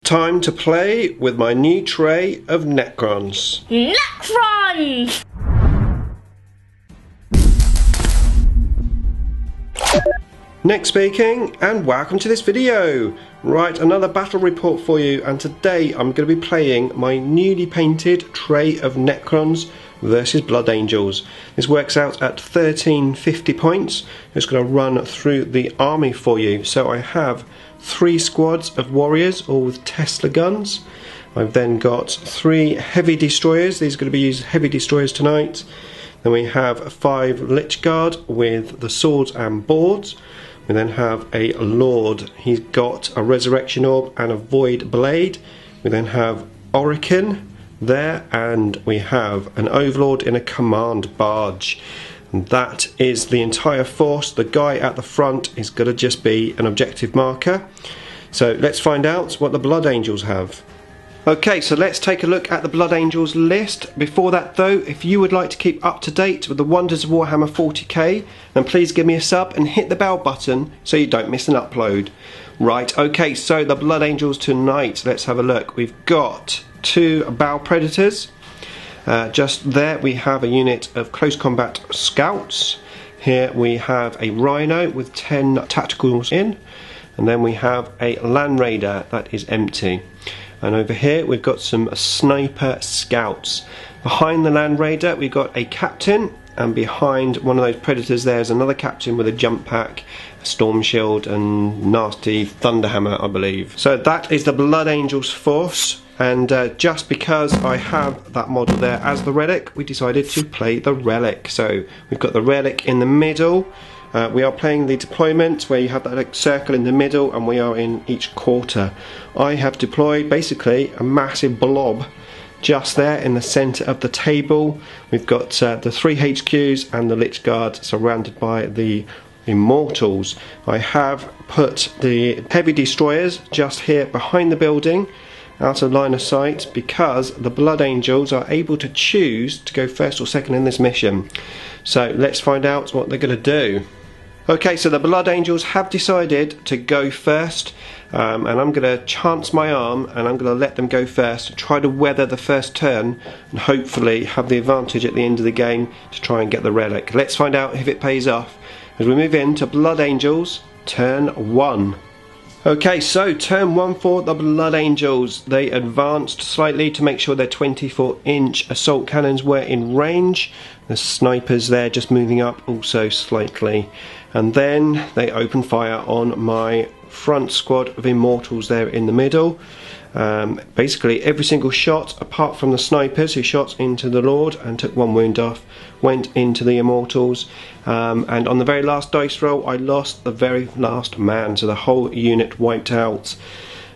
Time to play with my new tray of Necrons. Necrons! Nick speaking, and welcome to this video. Right, another battle report for you, and today I'm going to be playing my newly painted tray of Necrons versus Blood Angels. This works out at 1350 points. It's going to run through the army for you. So I have 3 squads of warriors, all with Tesla guns. I've then got 3 heavy destroyers. These are going to be used heavy destroyers tonight. Then we have 5 Lich Guard with the swords and boards. We then have a Lord. He's got a Resurrection Orb and a Void Blade. We then have Orokin there, and we have an Overlord in a Command Barge. And that is the entire force. The guy at the front is going to just be an objective marker. So let's find out what the Blood Angels have. Okay, so let's take a look at the Blood Angels list. Before that though, if you would like to keep up to date with the wonders of Warhammer 40k, then please give me a sub and hit the bell button so you don't miss an upload. Right, okay, so the Blood Angels tonight, let's have a look. We've got 2 Bow Predators. Just there we have a unit of Close Combat Scouts. Here we have a Rhino with 10 Tacticals in. And then we have a Land Raider that is empty. And over here we've got some Sniper Scouts. Behind the Land Raider we've got a Captain, and behind one of those Predators there's another Captain with a Jump Pack, a Storm Shield and nasty Thunderhammer, I believe. So that is the Blood Angels force, and just because I have that model there as the Relic, we decided to play the Relic. So we've got the Relic in the middle. We are playing the deployment where you have that like, circle in the middle, and we are in each quarter. I have deployed basically a massive blob just there in the centre of the table. We've got the 3 HQs and the Lich Guard surrounded by the Immortals. I have put the heavy destroyers just here behind the building, out of line of sight, because the Blood Angels are able to choose to go first or second in this mission. So let's find out what they're going to do. Okay, so the Blood Angels have decided to go first, and I'm going to chance my arm and I'm going to let them go first, try to weather the first turn and hopefully have the advantage at the end of the game to try and get the Relic. Let's find out if it pays off as we move into Blood Angels turn 1. Okay, so turn 1 for the Blood Angels. They advanced slightly to make sure their 24-inch assault cannons were in range. The snipers there just moving up also slightly. And then they opened fire on my front squad of Immortals there in the middle. Basically every single shot, apart from the snipers who shot into the Lord and took 1 wound off, went into the Immortals. And on the very last dice roll I lost the very last man, so the whole unit wiped out.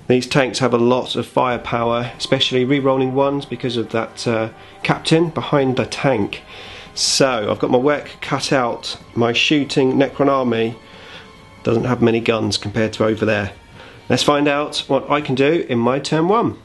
These tanks have a lot of firepower, especially re-rolling ones because of that captain behind the tank. So I've got my work cut out. My shooting Necron army doesn't have many guns compared to over there. Let's find out what I can do in my turn 1.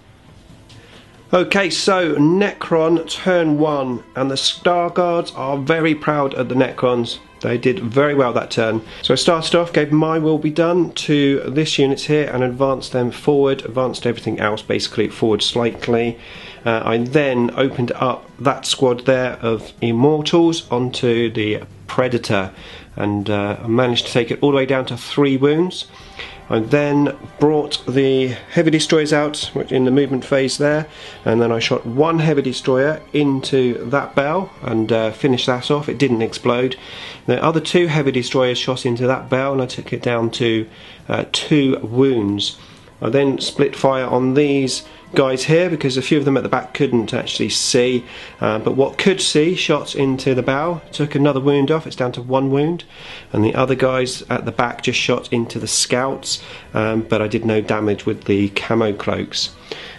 Okay, so Necron turn 1, and the Star Guards are very proud of the Necrons. They did very well that turn. So I started off, gave my will be done to this unit here and advanced them forward, advanced everything else basically forward slightly. I then opened up that squad there of Immortals onto the Predator, and I managed to take it all the way down to 3 wounds. I then brought the heavy destroyers out in the movement phase there, and then I shot 1 heavy destroyer into that bell and finished that off. It didn't explode. The other 2 heavy destroyers shot into that bell and I took it down to 2 wounds. I then split fire on these guys here because a few of them at the back couldn't actually see, but what could see shot into the bow, took another wound off, it's down to 1 wound, and the other guys at the back just shot into the scouts, but I did no damage with the camo cloaks,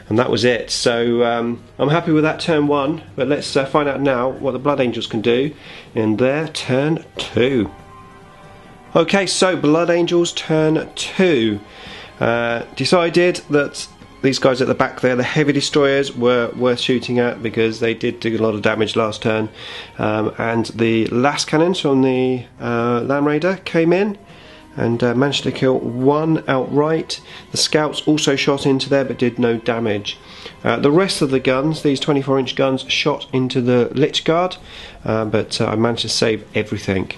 and that was it. So I'm happy with that turn 1, but let's find out now what the Blood Angels can do in their turn 2. Okay, so Blood Angels turn 2. Decided that these guys at the back there, the heavy destroyers, were worth shooting at because they did do a lot of damage last turn, and the last cannons from the Land Raider came in and managed to kill one outright. The scouts also shot into there but did no damage. The rest of the guns, these 24-inch guns, shot into the Lich Guard, but I managed to save everything.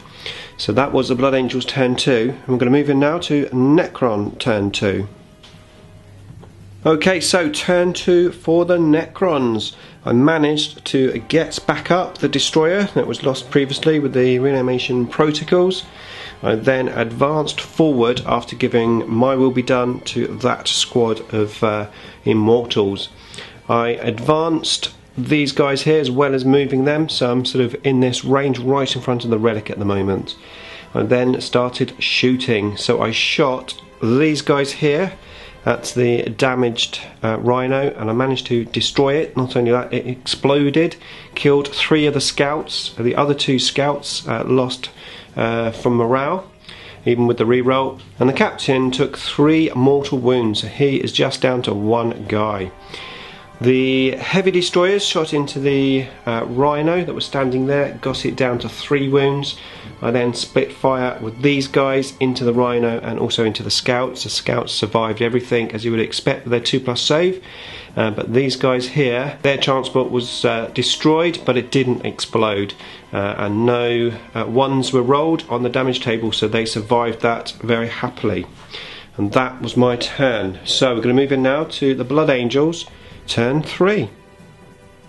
So that was the Blood Angels turn 2. I'm going to move in now to Necron turn 2. Okay, so turn 2 for the Necrons. I managed to get back up the destroyer that was lost previously with the reanimation protocols. I then advanced forward after giving my will be done to that squad of immortals. I advanced these guys here as well as moving them, so I'm sort of in this range right in front of the relic at the moment. I then started shooting, so I shot these guys here. That's the damaged rhino, and I managed to destroy it. Not only that, it exploded, killed 3 of the scouts. The other 2 scouts lost from morale, even with the reroll. And the captain took 3 mortal wounds. He is just down to 1 guy. The heavy destroyers shot into the rhino that was standing there, got it down to 3 wounds. I then split fire with these guys into the rhino and also into the scouts. The scouts survived everything as you would expect with their 2+ save, but these guys here, their transport was destroyed, but it didn't explode, and no ones were rolled on the damage table, so they survived that very happily. And that was my turn. So we're going to move in now to the Blood Angels turn 3.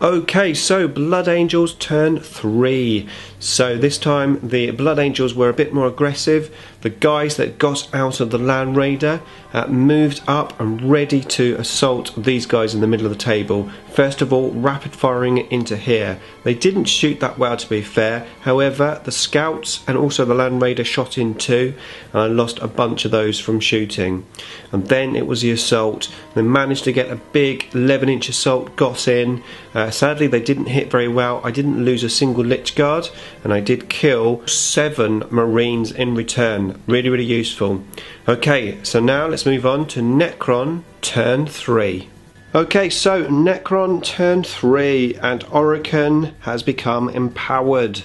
Okay, so Blood Angels turn 3. So this time the Blood Angels were a bit more aggressive. The guys that got out of the Land Raider moved up and ready to assault these guys in the middle of the table. First of all, rapid firing it into here. They didn't shoot that well, to be fair. However, the scouts and also the Land Raider shot in too, and I lost a bunch of those from shooting. And then it was the assault. They managed to get a big 11-inch assault, got in. Sadly, they didn't hit very well. I didn't lose a single Lich Guard, and I did kill 7 Marines in return. Really, really useful. Okay, so now let's move on to Necron turn 3. Okay, so Necron turn 3, and Orican has become empowered.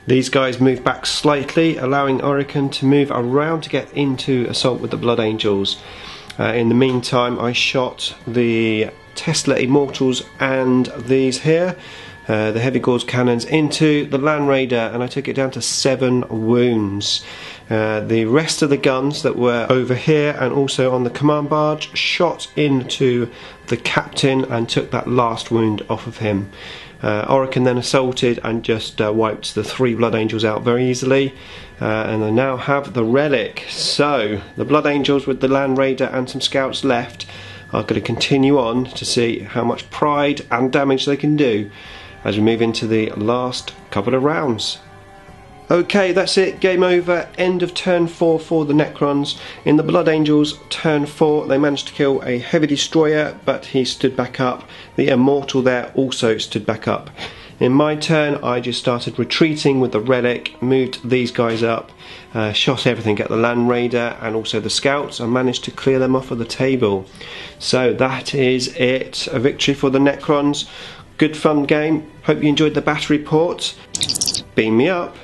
These guys move back slightly, allowing Orican to move around to get into assault with the Blood Angels. In the meantime, I shot the Tesla Immortals and these here, the heavy gauge cannons, into the Land Raider, and I took it down to 7 wounds. The rest of the guns that were over here and also on the command barge shot into the captain and took that last wound off of him. Orican then assaulted and just wiped the 3 Blood Angels out very easily, and I now have the Relic. So the Blood Angels with the Land Raider and some scouts left are going to continue on to see how much pride and damage they can do as we move into the last couple of rounds. Okay, that's it, game over, end of turn 4 for the Necrons. In the Blood Angels turn 4 they managed to kill a heavy destroyer, but he stood back up. The Immortal there also stood back up. In my turn I just started retreating with the Relic, moved these guys up, shot everything at the Land Raider and also the scouts, and managed to clear them off of the table. So that is it, a victory for the Necrons. Good fun game, hope you enjoyed the battle report. Beam me up.